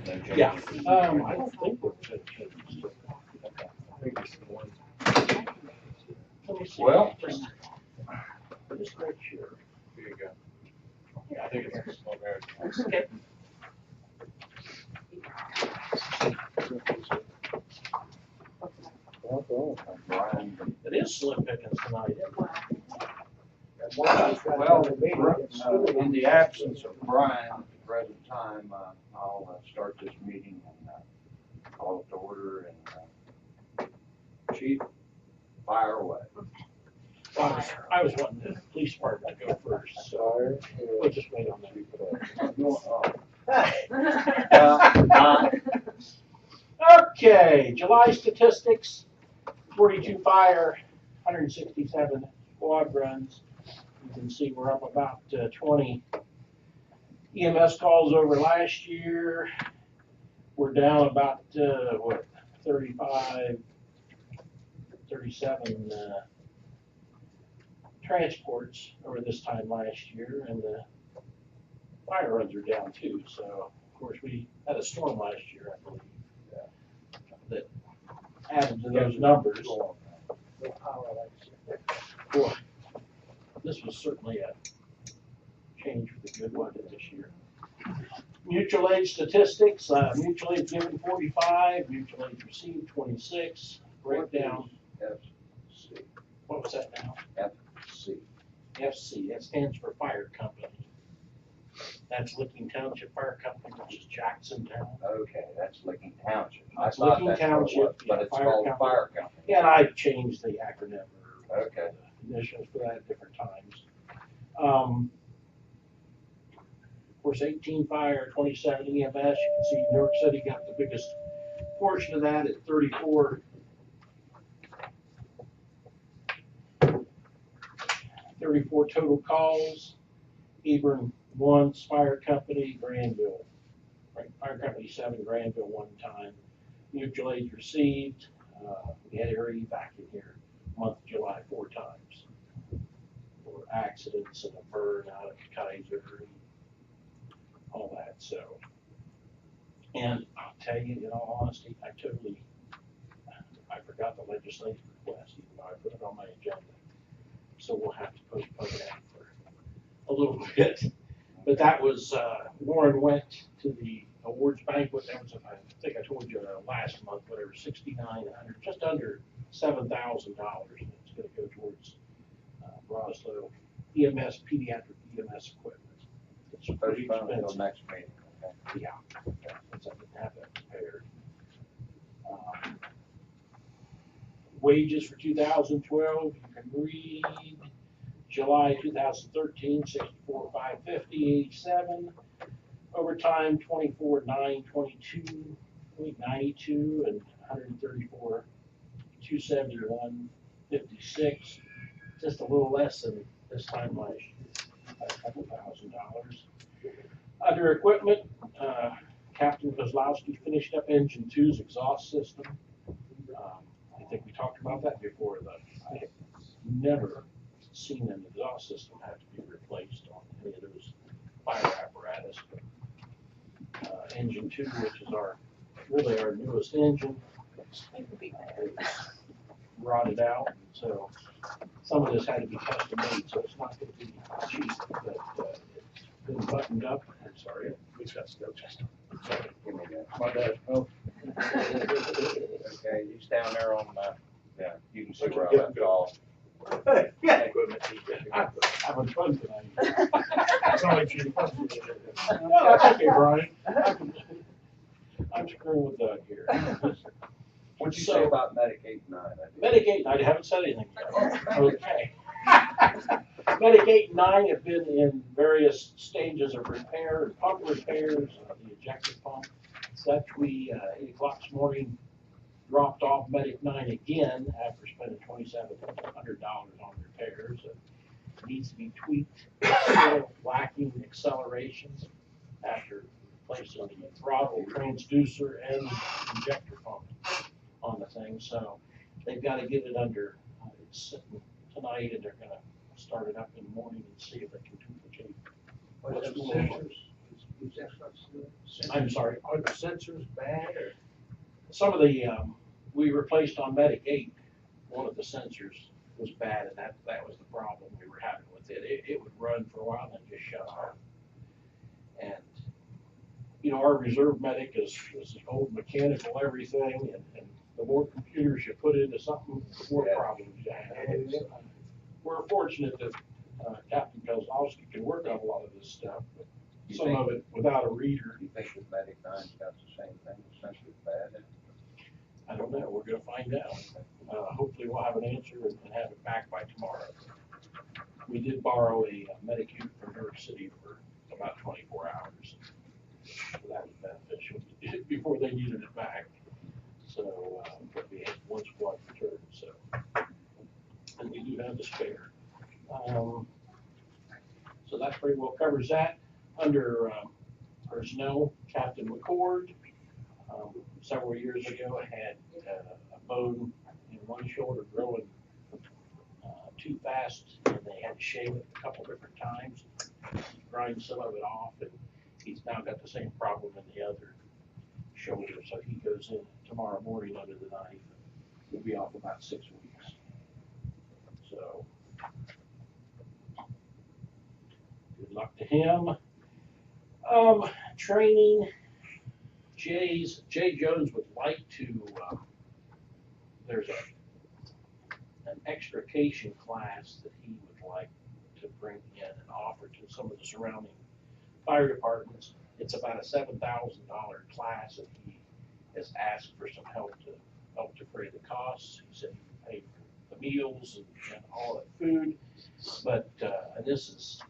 No changes. Yeah, I don't think we're gonna change. Let me see. Well, just make sure. Here you go. Yeah, I think it's still there. Okay. Brian. It is slim pickings tonight. Well, in the absence of Brian at the present time, I'll start this meeting and call it to order and Chief, fire away. I was wanting the police department to go first, so we'll just wait on that. Okay, July statistics, 42 fire, 167 squad runs. You can see we're up about 20 EMS calls over last year. We're down about, 35, 37 transports over this time last year, and the fire runs are down too. So, of course, we had a storm last year, I believe, that added to those numbers. Boy, this was certainly a change for the good one this year. Mutual aid statistics, mutual aid given 45, mutual aid received 26, breakdown. FC. What was that now? FC. FC, that stands for fire company. That's Licking Township Fire Company, which is Jacksontown. Okay, that's Licking Township. I That's thought Licking that's what it was, Township, but yeah, it's fire called company. fire company. Yeah, and I changed the acronym or Okay. the initials for that at different times. Of course, 18 fire, 27 EMS. You can see New York City got the biggest portion of that at 34. 34 total calls. Hebron 1, Fire Company, Granville. Right, Fire Company 7, Granville 1 time. Mutual aid received. We had area back in here month of July 4 times for accidents and a burn out of Kaiser and all that. So, and I'll tell you, in all honesty, I forgot the legislative request, even though I put it on my agenda. So we'll have to postpone that for a little bit. But that was, Warren went to the awards banquet. That was, I think I told you last month, whatever, $6,900, just under $7,000. It's going to go towards Broslow EMS, pediatric EMS equipment. It's pretty Postpone until expensive. next meeting. Okay. Yeah, since I didn't have that prepared. Wages for 2012, you can read. July 2013, 64,550, 87. Overtime 24,922, 92, and 134, 271, 56. Just a little less than this time last year, by a couple $1,000. Other equipment, Captain Kozlowski finished up Engine 2's exhaust system. I think we talked about that before. I have never seen an exhaust system have to be replaced on any of those fire apparatus. Engine 2, which is really our newest engine, rotted out, so some of this had to be custom made, so it's not going to be cheap, but it's been buttoned up. I'm sorry, He's got snow chest. sorry. Give me that. My bad. Oh. Okay, he's down there on, yeah, you can see Okay, where I good, left good. off. Yeah, Equipment. I'm having fun tonight. It's only two. No, that's okay, Brian. I'm screwing with Doug here. What'd you So- say about Medicaid 9? Medicaid, I haven't said anything yet. Okay. Medicaid 9 have been in various stages of repair and pump repairs, the ejector pump. Such we, 8 o'clock this morning, dropped off Medic 9 again after spending $2,700 on repairs. It needs to be tweaked, still lacking acceleration after replacing the throttle, transducer, and injector pump on the thing. So they've got to get it under, it's sitting tonight, and they're going to start it up in the morning and see if they can duplicate what's going on. I'm sorry, Are the sensors bad or? some of the, we replaced on Medic 8, one of the sensors was bad, and that was the problem we were having with it. It would run for a while and then just shut off. And, you know, our reserve medic is old mechanical everything, and the more computers you put into something, the more problems you have. So, we're fortunate that Captain Kozlowski can work on a lot of this stuff, but You some think- of it without a reader, You think the Medic 9's got the same thing, the sensor's bad? I don't know, we're gonna find out. Hopefully we'll have an answer and have it back by tomorrow. We did borrow a medic unit from New York City for about 24 hours. So that was beneficial before they needed it back. So, but we had one squad return, so. And we do have the spare. So that pretty well covers that. Under personnel, Captain McCord, several years ago had a bone in one shoulder growing too fast, and they had to shave it a couple different times, grind some of it off, and he's now got the same problem in the other shoulder. So he goes in tomorrow morning under the knife. He'll be off about 6 weeks. So good luck to him. Training. Jay Jones would like to, there's an extrication class that he would like to bring in and offer to some of the surrounding fire departments. It's about a $7,000 class, and he has asked for some help to defray the costs. He said he paid for the meals and all that food, but, and this is,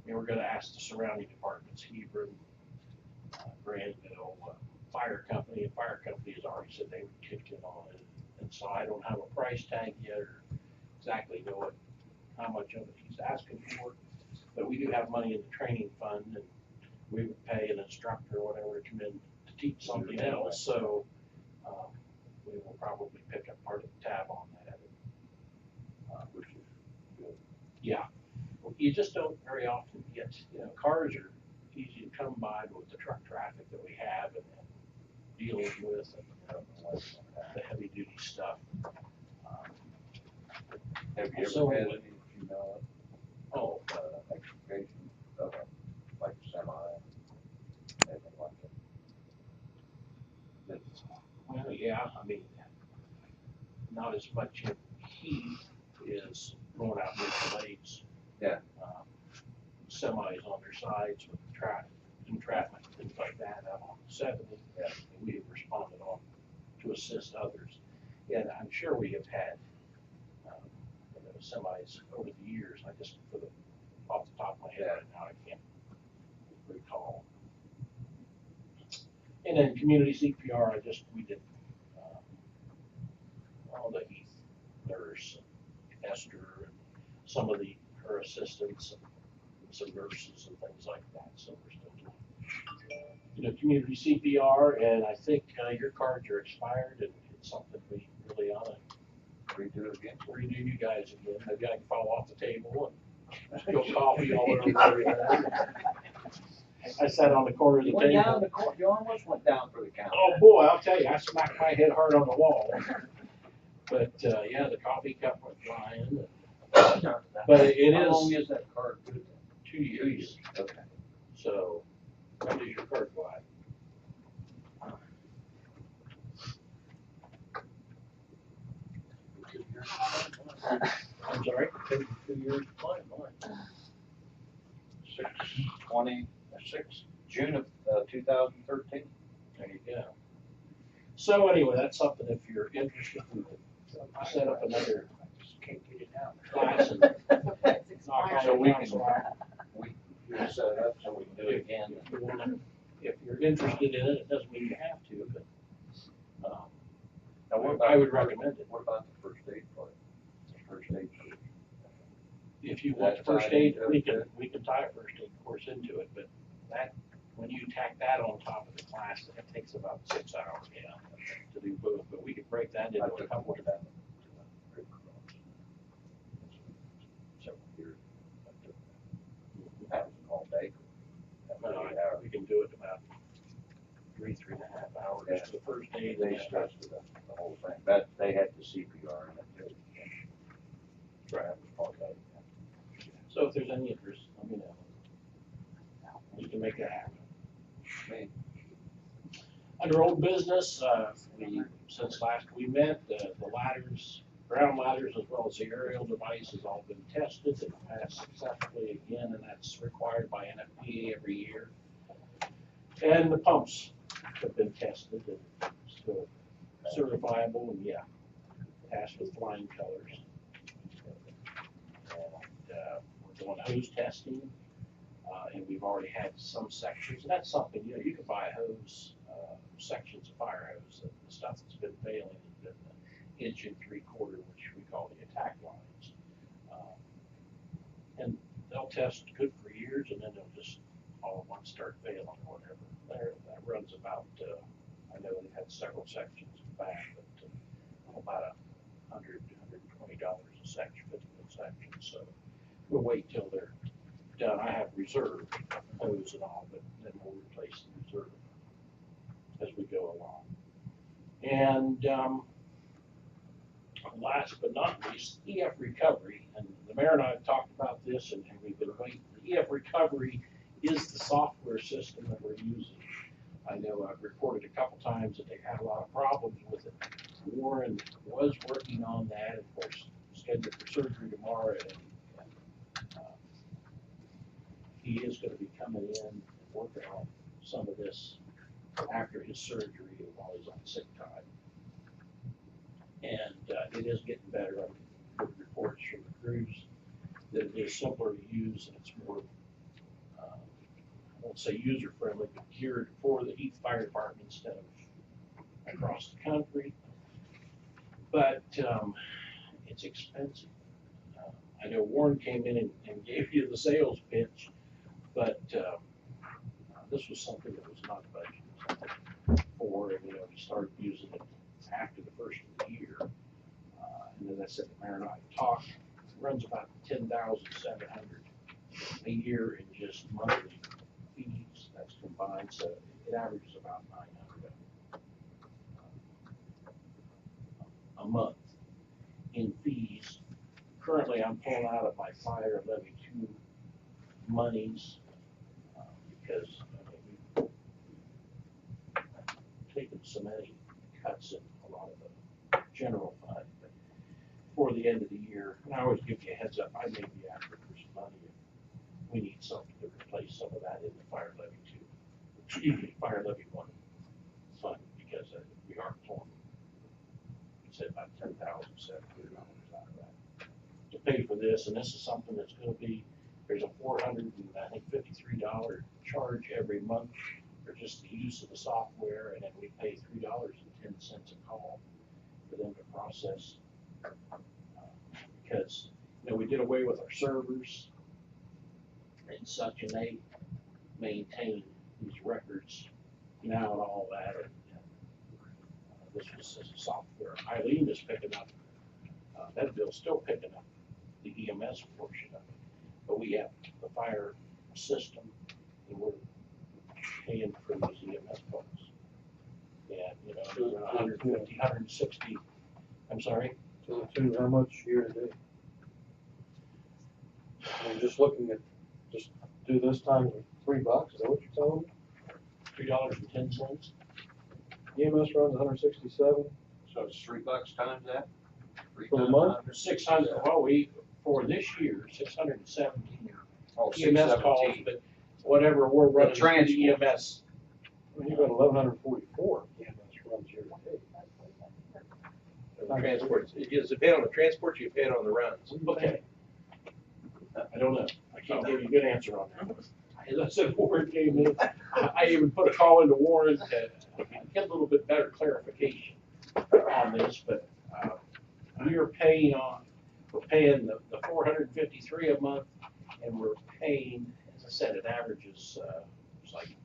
you know, we're gonna ask the surrounding departments, Hebron, Granville, fire company, and fire company has already said they would kick in on it. And so I don't have a price tag yet or exactly know how much of it he's asking for, but we do have money in the training fund, and we would pay an instructor or whatever to come in to teach something else. So we will probably pick up part of the tab on that. Which is good. Yeah, you just don't very often get, you know, cars are easy to come by, but with the truck traffic that we have and dealing with the heavy duty stuff. Have you So, ever had any, you know, Oh, extrication of like a semi, anything like that? well, yeah, I mean, not as much in Heath is going out with blades. Yeah. Semis on their sides with traffic, entrapment, things like that out on 70. Yeah. And we have responded on to assist others. And I'm sure we have had you know, semis over the years. I just, off the top of my head right now, I can't recall. And then community CPR, we did all the Heath nurse, and Esther, and some of her assistants, and some nurses and things like that. So we're still doing, you know, community CPR, and I think your cards are expired, and it's something we really ought to Redo it again? redo you guys again. Maybe I can fall off the table and spill coffee all over everything. I sat on the corner of the You went down table. the court, you almost went down for the count. Oh boy, I'll tell you, I smacked my head hard on the wall. But yeah, the coffee cup went flying. But it How long is is that card good then? 2 years. Okay. So when does your card go out? I'm sorry? 2 years to play, mine. 6/20, June of 2013. There you go. So anyway, that's something if you're interested, we can set up another Can't get it out. class and knock out So we the can, council out. we set it up so we can do it again. If you wanna- if you're interested in it, it doesn't mean you have to, but Now, what about I would the first- recommend it. What about the first aid part? The first aid course? if you want the first aid, we can tie a first aid course into it, but that, when you tack that on top of the class, it takes about 6 hours, yeah, to do both, but we could break that into a couple of them. Several years. That was an all day. No, we can can do it in about 3.5 hours Yeah. the first day. They stressed the whole thing, but they had the CPR in it too. Right. Okay. So if there's any interest, let me know. We can make that happen. Okay. Under old business, since last we met, the ladders, ground ladders as well as the aerial device has all been tested and passed successfully again, and that's required by NFPA every year. And the pumps have been tested and still certifiable, and yeah, passed with flying colors. And we're doing hose testing, and we've already had some sections, and that's something, you know, you can buy a hose, sections of fire hose, the stuff that's been failing has been the 1 3/4 inch, which we call the attack lines. And they'll test good for years, and then they'll just all at once start failing or whatever. That runs about, I know they've had several sections back, but about $100 to $120 a section, 50-foot section. So we'll wait till they're done. I have reserve hose and all, but then we'll replace the reserve as we go along. And last but not least, EF recovery. And the mayor and I have talked about this, and we've been waiting. The EF recovery is the software system that we're using. I know I've reported a couple times that they had a lot of problems with it. Warren was working on that, of course, scheduled for surgery tomorrow, and he is going to be coming in and working on some of this after his surgery while he's on sick time. And it is getting better. I've heard reports from the crews that it is simpler to use and it's more, I won't say user friendly, but geared for the Heath Fire Department instead of across the country. But it's expensive. I know Warren came in and gave you the sales pitch, but this was something that was not budgeted for, and you know, we started using it after the first of the year. And as I said, the mayor and I talked, it runs about $10,700 a year in just monthly fees. That's combined, so it averages about $900 a month in fees. Currently, I'm pulling out of my fire levy 2 monies because I mean, we've taken so many cuts in a lot of the general fund. But for the end of the year, and I always give you a heads up, I may be after for some money if we need something to replace some of that in the fire levy 2. Excuse me, fire levy 1 fund, because we are pulling, we said about $10,700 out of that to pay for this, and this is something that's going to be, there's a $453 charge every month for just the use of the software, and then we pay $3.10 a call for them to process. Because, you know, we did away with our servers and such, and they maintain these records now and all that, and this was as a software. Eileen is picking up, that bill's still picking up the EMS portion of it. But we have the fire system, and we're paying for those EMS folks. And, you know, 150, 160, I'm sorry? To the tune, how much year to date? I'm just looking at, just do this times $3, is that what you're telling me? $3.10. EMS runs 167 So it's $3 times that? for the month? 600, well, for this year, 617 Oh, EMS calls, but whatever we're running through the EMS. Well, you've got 1,144 EMS runs year to date. Transports, is it paid on the transports or you pay it on the runs? Okay. I don't know. I can't give you a good answer on that. As I said, Warren came in, I even put a call into Warren to get a little bit better clarification on this, but we're paying the 453 a month, and we're paying, as I said, it averages, it's like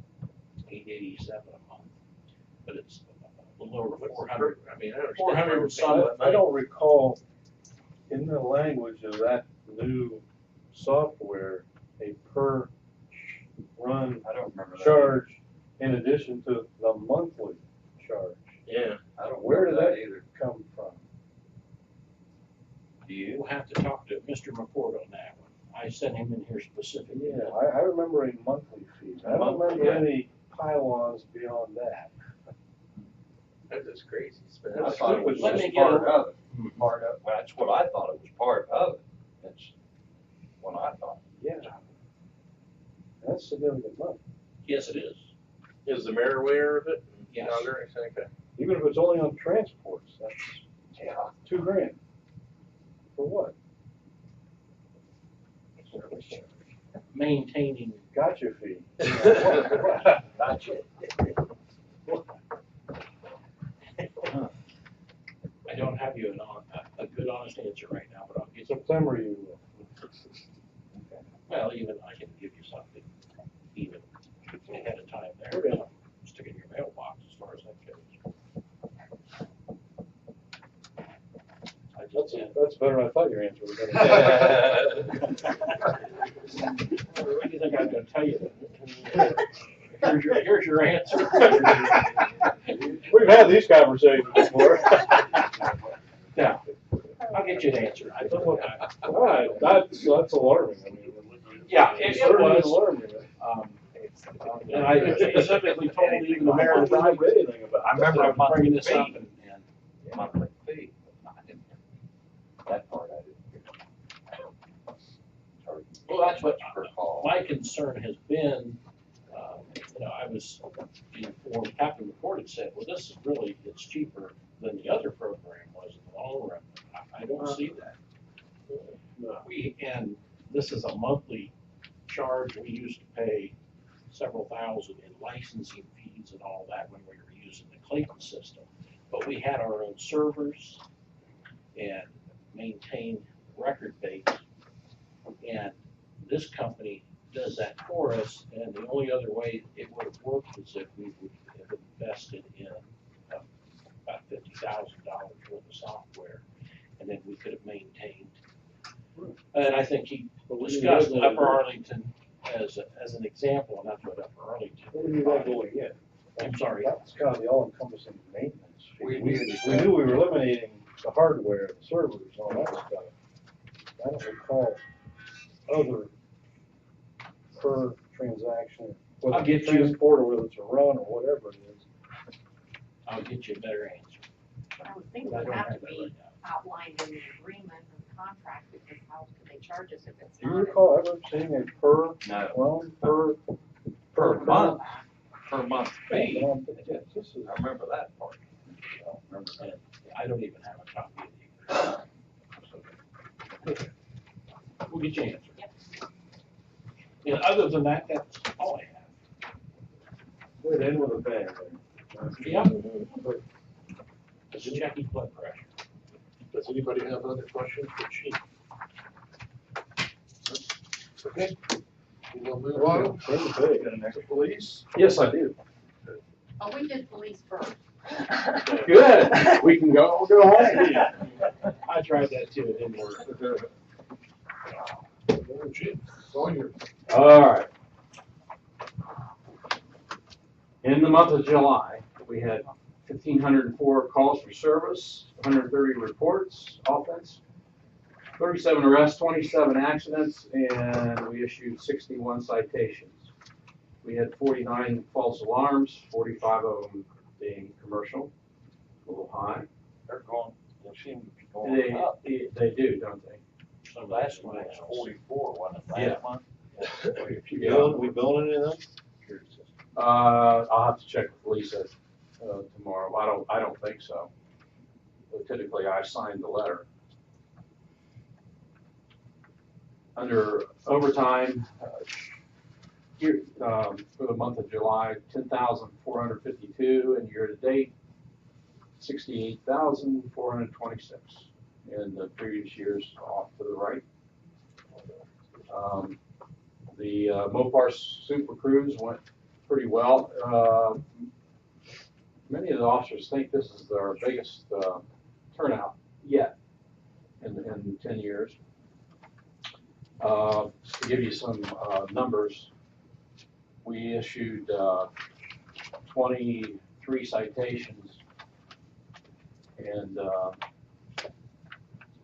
887 a month, but it's a little over 400. I mean, I understand. 400 and some. I don't recall in the language of that new software, a per run I don't remember that. charge in addition to the monthly charge. Yeah. I don't Where remember did that either. Come from? Do you? We'll have to talk to Mr. McCord on that one. I sent him in here specifically. Yeah, I remember a monthly fee. I don't Monthly, remember yeah. any pylons beyond that. That's just crazy. I thought it was Let me just get a- part of it. Part of, well, that's what I thought it was part of it. That's what I thought. Yeah. That's significant money. Yes, it is. Is the mayor aware of it? Yes. Yonder, I think. Even if it's only on transports, that's Yeah. $2,000. For what? Maintaining, Gotcha fee. Gotcha. I don't have you a good honest answer right now, but I'll get you. September you will. Well, even I can give you something, even ahead of time there. Okay. Stick it in your mailbox as far as that goes. I just said. That's better than I thought your answer was gonna What do you think I'm gonna tell you? Here's your answer. be. We've had these conversations before. Yeah, I'll get you an answer. I don't know. All right, that's alarming. I mean, Yeah, it certainly was. alarming. And I specifically told even the mayor I of don't remember anything about I remember I a was monthly bringing this fee. up and Monthly fee. No, I didn't hear that part I didn't hear. Sorry. well, that's what Per call. my concern has been. I was informed, Captain McCord had said, well, this is really, it's cheaper than the other program was in the long run. I don't see that. No. And this is a monthly charge. We used to pay several thousand in licensing fees and all that when we were using the Clayton system. But we had our own servers and maintained record base. And this company does that for us, and the only other way it would have worked is if we would have invested in about $50,000 worth of software, and then we could have maintained. And I think he discussed Upper Arlington as an example, and that's what Upper Arlington. What do you mean by going in? I'm sorry. That's kind of the all-encompassing maintenance fee. We We needed knew we were eliminating the hardware, the servers, and all that stuff. I don't recall other per transaction, whether I'll get it's you- transport or whether it's a run or whatever it is. I'll get you a better answer. I would think I it would don't have to have that be right now. outlined in the agreement or the contract, because how could they charge us if it's Do you not? recall ever seeing a per No, run, per? per month fee. This is, I remember that part. I don't remember that. And I don't even have a copy of the agreement. We'll get you an answer. Yeah, other than that, that's all I have. went in with a bang there. Yep. Just checking blood pressure. Does anybody have other questions for Chief? Okay, we'll move on Turn the page. to police. Yes, I do. Oh, we did police first. Good, we can go home. I tried that too, it didn't work. Chief, it's all yours. All right. In the month of July, we had 1,504 calls for service, 130 reports, offense, 37 arrests, 27 accidents, and we issued 61 citations. We had 49 false alarms, 45 of them being commercial, a little high. They're going, they seem to be going up. They do, don't they? So Last one was 44, wasn't it, Yeah. last month? We building any of them? I'll have to check with Lisa tomorrow. I don't think so. But typically, I signed the letter. Under overtime, here, for the month of July, 10,452, and year-to-date, 68,426. And the previous years off to the right. The Mopar Super Cruise went pretty well. Many of the officers think this is our biggest turnout yet in 10 years. To give you some numbers, we issued 23 citations, and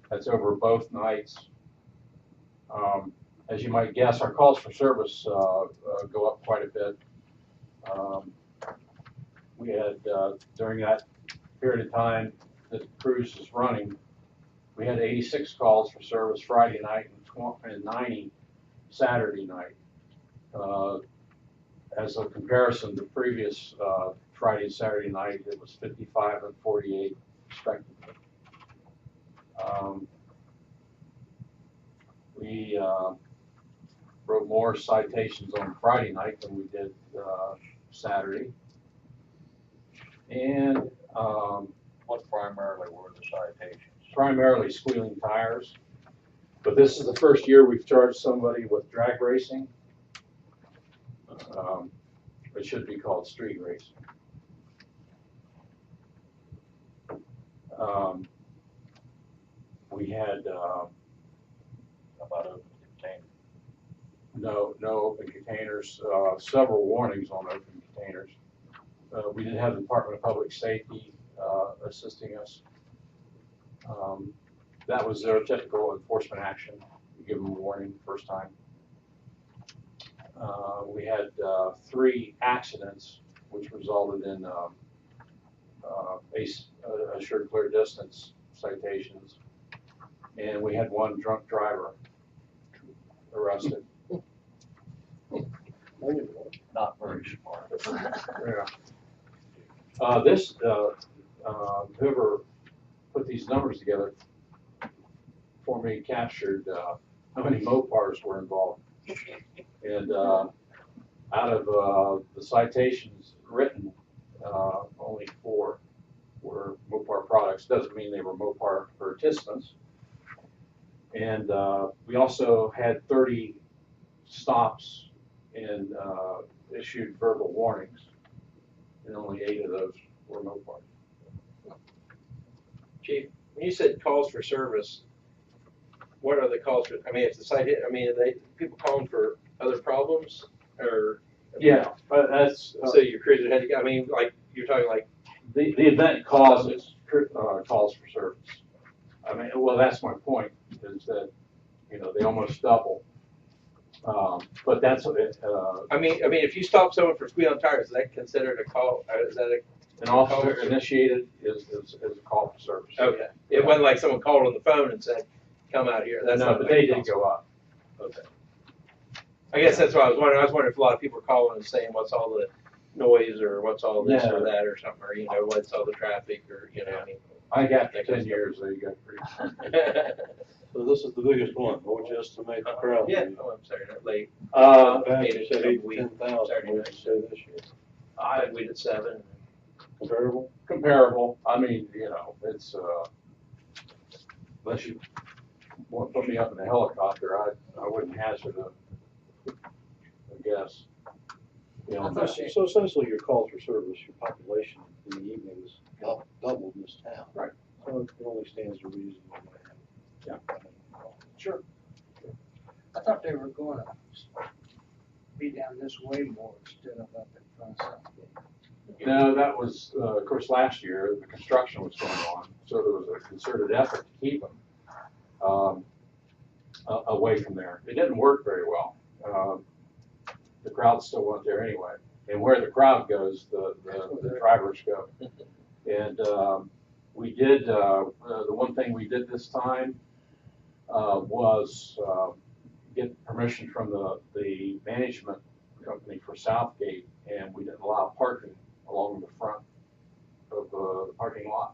that's over both nights. As you might guess, our calls for service go up quite a bit. We had, during that period of time that the cruise is running, we had 86 calls for service Friday night and 90 Saturday night. As a comparison to previous Friday and Saturday night, it was 55 and 48 respectively. We wrote more citations on Friday night than we did Saturday. And What primarily were the citations? primarily squealing tires. But this is the first year we've charged somebody with drag racing. It should be called street racing. We had About open container. no open containers, several warnings on open containers. We did have the Department of Public Safety assisting us. That was their typical enforcement action. You give them a warning first time. We had 3 accidents, which resulted in assured clear distance citations, and we had 1 drunk driver arrested. Not very smart. Yeah. Whoever put these numbers together for me captured how many Mopars were involved. And out of the citations written, only 4 were Mopar products. Doesn't mean they were Mopar participants. And we also had 30 stops and issued verbal warnings, and only 8 of those were Mopars. Chief, when you said calls for service, what are the calls for, I mean, if the site hit, I mean, are they people calling for other problems, or? Yeah, but that's So your cruiser had to, I mean, like, you're talking like, the event causes calls for service. I mean, well, that's my point, is that, you know, they almost double. But that's I mean, if you stop someone for squealing tires, is that considered a call, is that an officer initiated is a call for service. okay? It wasn't like someone called on the phone and said, come out here, that's No, not. but like they a did call. go up. Okay. I guess that's what I was wondering if a lot of people are calling and saying, what's all the noise, or what's all this or No. that, or something, or, you know, what's all the traffic, or, you know, I mean. I got 10 years, they got pretty. So this is the biggest one, what would you estimate the crowd? Yeah, oh, I'm sorry, not late. Back, you said 8 to 10,000, Saturday what night. did you say this year? I we did 7. Comparable? Comparable. I mean, you know, it's unless you want to put me up in a helicopter, I wouldn't hazard a guess. You know, So essentially your calls for service, your population in the evenings doubled in this town. Right. So it only stands to reason why we have. Yeah. Sure. I thought they were gonna be down this way more instead of up in front of Southgate. no, that was, of course, last year, the construction was going on, so there was a concerted effort to keep them away from there. It didn't work very well. The crowd still went there anyway. And where the crowd goes, the drivers go. And we did, the one thing we did this time was get permission from the management company for Southgate, and we didn't allow parking along the front of the parking lot.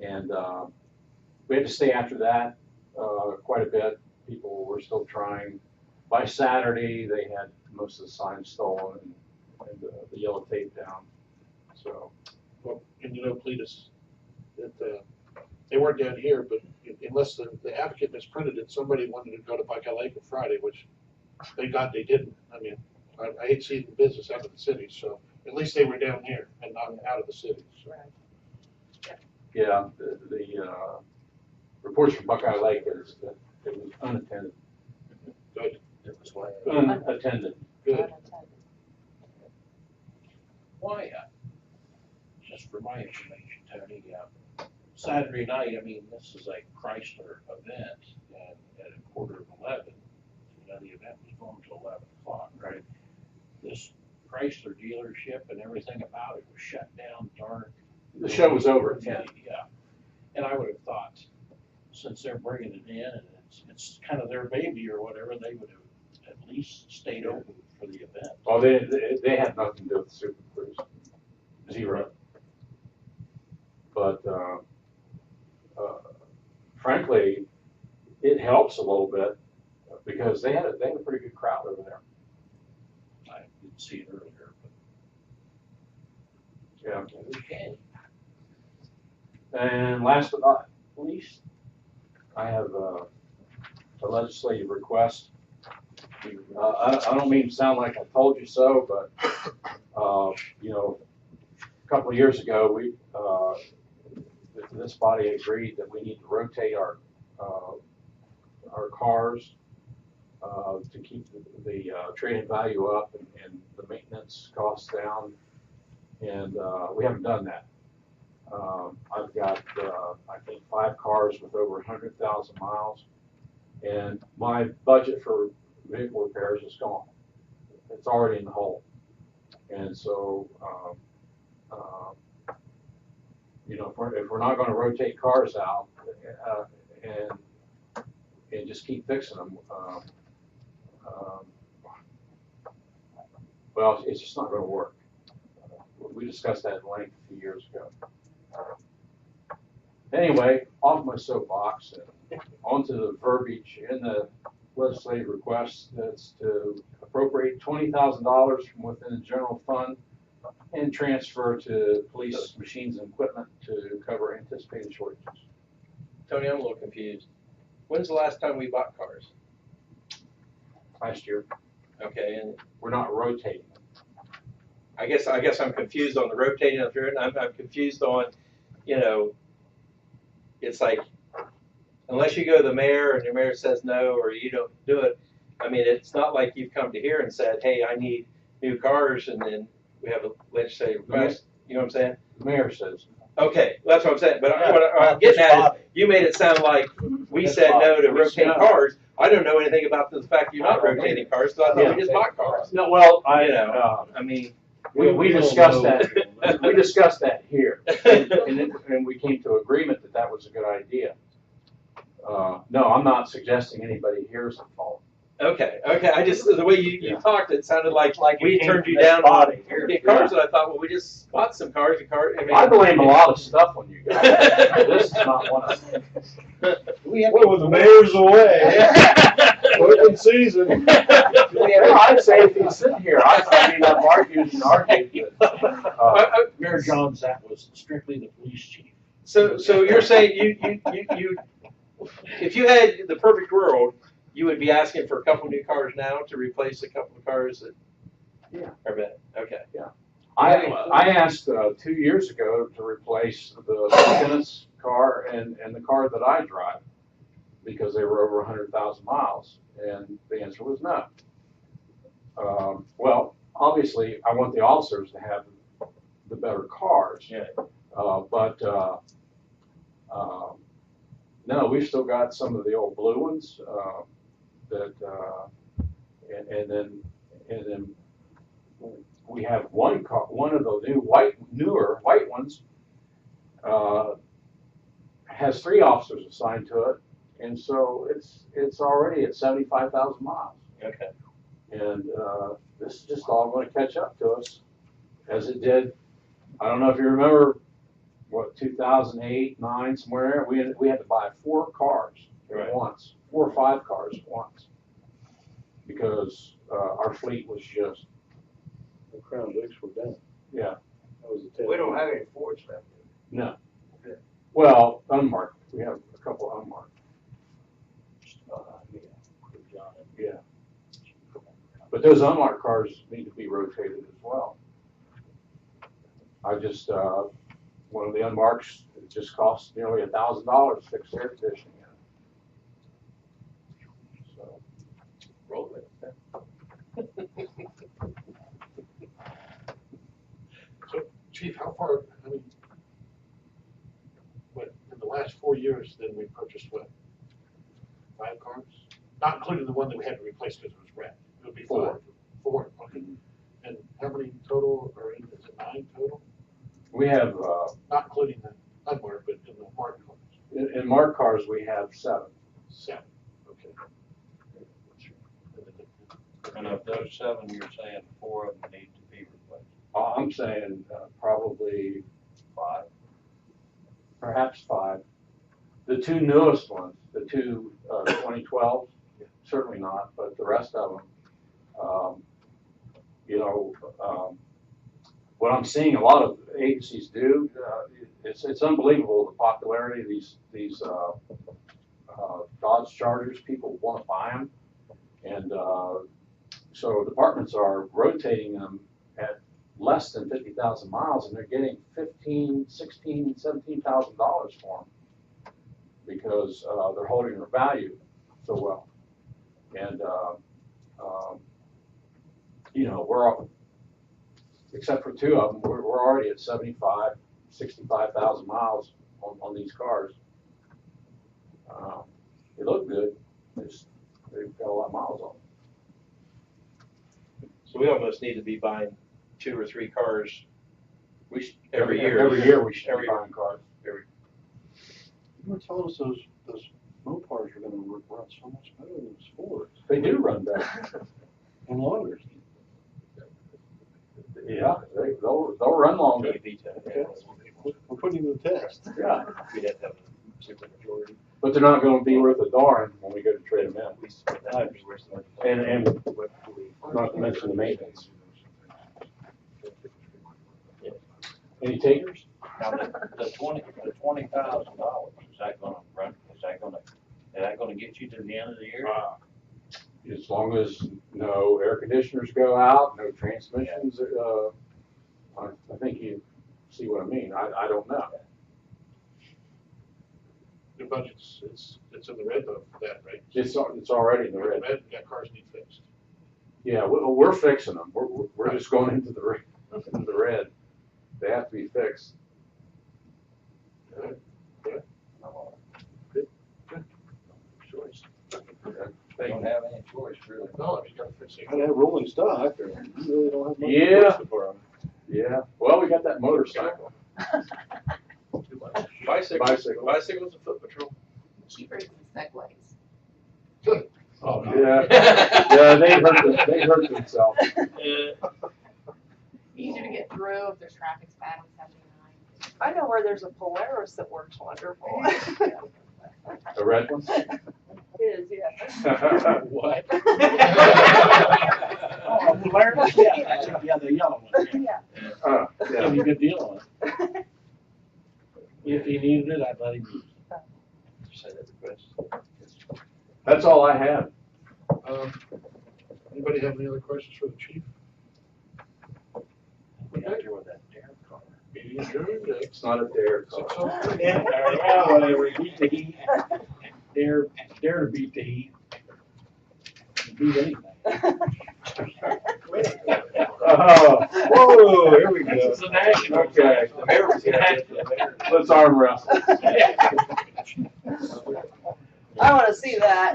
And we had to stay after that quite a bit. People were still trying. By Saturday, they had most of the signs stolen and the yellow tape down. So. Well, and you know, Cletus, that they weren't down here, but unless the Advocate misprinted it, somebody wanted to go to Buckeye Lake on Friday, which thank God they didn't. I mean, I hate seeing the business out of the city, so at least they were down here and not out of the city. So. Yeah, the reports from Buckeye Lake is that it was unattended. Good. It was like, Unattended. Good. Why, just for my information, Tony, Saturday night, I mean, this is a Chrysler event, and at 11:15, the event was going till 11 o'clock, right? This Chrysler dealership and everything about it was shut down, darn. The show was over at 10. Yeah, and I would have thought, since they're bringing it in, and it's kind of their baby or whatever, they would have at least stayed open for the event. Oh, they had nothing to do with the Super Cruise. Zero. But frankly, it helps a little bit because they had a pretty good crowd over there. I didn't see it earlier, but Yeah. okay. And last but not least, I have a legislative request. I don't mean to sound like I told you so, but you know, a couple of years ago, this body agreed that we need to rotate our cars to keep the trade-in value up and the maintenance costs down, and we haven't done that. I've got, I think, 5 cars with over 100,000 miles, and my budget for vehicle repairs is gone. It's already in the hole. And so, you know, if we're not going to rotate cars out and just keep fixing them, well, it's just not going to work. We discussed that at length a few years ago. Anyway, off my soapbox and onto the verbiage in the legislative request. That's to appropriate $20,000 from within the general fund and transfer to police machines and equipment to cover anticipated shortages. Tony, I'm a little confused. When's the last time we bought cars? Last year, Okay, and we're not rotating them. I guess I'm confused on the rotating of it. I'm confused on, you know, it's like, unless you go to the mayor and your mayor says no, or you don't do it, I mean, it's not like you've come to here and said, hey, I need new cars, and then we have a legislative request, you know what I'm saying? The mayor says, Okay, that's what I'm saying, but what I'm getting at is, you made it sound like we said no to rotating cars. I don't know anything about the fact you're not rotating cars, so I thought we just bought cars. no, well, You know, I mean, we discussed that. We discussed that here, and we came to agreement that that was a good idea. No, I'm not suggesting anybody here is at fault. okay, I just, the way you talked, it sounded like we turned you this down body on here. getting cars, and I thought, well, we just bought some cars, I mean. I blame a lot of stuff on you guys. This is not one of them. Well, when the mayor's away, open season. Well, I'd say if he's sitting here, I mean, I've argued and argued. But, Mayor Johns, that was strictly the police chief. So you're saying you, if you had the perfect world, you would be asking for a couple new cars now to replace a couple of cars that are bad. Okay. I asked 2 years ago to replace the lieutenant's car and the car that I drive because they were over 100,000 miles, and the answer was no. Well, obviously, I want the officers to have the better cars. Yeah. But no, we've still got some of the old blue ones that, and then we have one car, one of the newer white ones, has 3 officers assigned to it, and so it's already at 75,000 miles. Okay. And this is just all going to catch up to us, as it did. I don't know if you remember, what, 2008, 9, somewhere there. We had to buy 4 cars at once, 4 or 5 cars at once, because our fleet was just. The Crown Vics were done. Yeah. That was a We don't have any Fords left. No. Well, unmarked. We have a couple unmarked. Yeah. But those unmarked cars need to be rotated as well. I just, one of the unmarks, it just costs nearly $1,000 to fix air conditioning in it. So, Roll with it. Chief, how far, I mean, what, in the last 4 years, then we purchased what? 5 cars? Not including the one that we had to replace because it was wrecked. It would be 5. 4, okay. And how many total are in, is it 9 total? We have, Not including the unmarked, but in the marked cars. in marked cars, we have 7. 7, okay. And of those 7, you're saying 4 of them need to be replaced? I'm saying probably 5, perhaps 5. The 2 newest ones, the 2 2012s, certainly not, but the rest of them, what I'm seeing a lot of agencies do, it's unbelievable the popularity of these Dodge Chargers. People want to buy them, and so departments are rotating them at less than 50,000 miles, and they're getting $15,000, $16,000, $17,000 for them because they're holding their value so well. And we're up, except for 2 of them, we're already at 65, 65,000 miles on these cars. They look good. They've got a lot of miles on them. So we almost need to be buying 2 or 3 cars every year. Every year we should Every be buying cars. You were telling us those Mopars are gonna run so much better than those Fords. They do run better. And longer. Yeah, they'll run longer. Okay. We're putting them to the test. Yeah, We'd have to have a super majority. but they're not going to be worth a darn when we go to trade them in. And not to mention the maintenance. Any takers? Now, the $20,000, is that gonna get you to the end of the year? As long as no air conditioners go out, no transmissions, I think you see what I mean. I don't know. The budget's, it's in the red though for that, right? It's already in the red. That cars need fixed. Yeah, we're fixing them. We're just going into the red. They have to be fixed. Good. Choice. They Don't have any choice, really. No, if you gotta fix it. Gotta have rolling stock, or you really don't have much Yeah. choice for 'em. Yeah. Well, we got that motorcycle. Bicycles and foot patrol. Cheaper than Segways. Oh, no. Yeah. Yeah, they hurt themselves. Easier to get through if there's traffic's bad on 79. I know where there's a Polaris that works wonderful. The red one? It is, yeah. What? Oh, Polaris? Yeah, the yellow one. Yeah. Give Yeah. me a good deal on it. If he needed it, I'd let him use it. Say that request. That's all I have. Anybody have any other questions for the chief? We have to with that dare car. Meeting adjourned at It's not a dare car. 6:03. Yeah, whatever, beat the heat. Dare to beat the heat. Beat anything. Oh, whoa, here we go. This is an action. Okay, The mayor was gonna get to the mayor. let's arm wrestle. I wanna see that.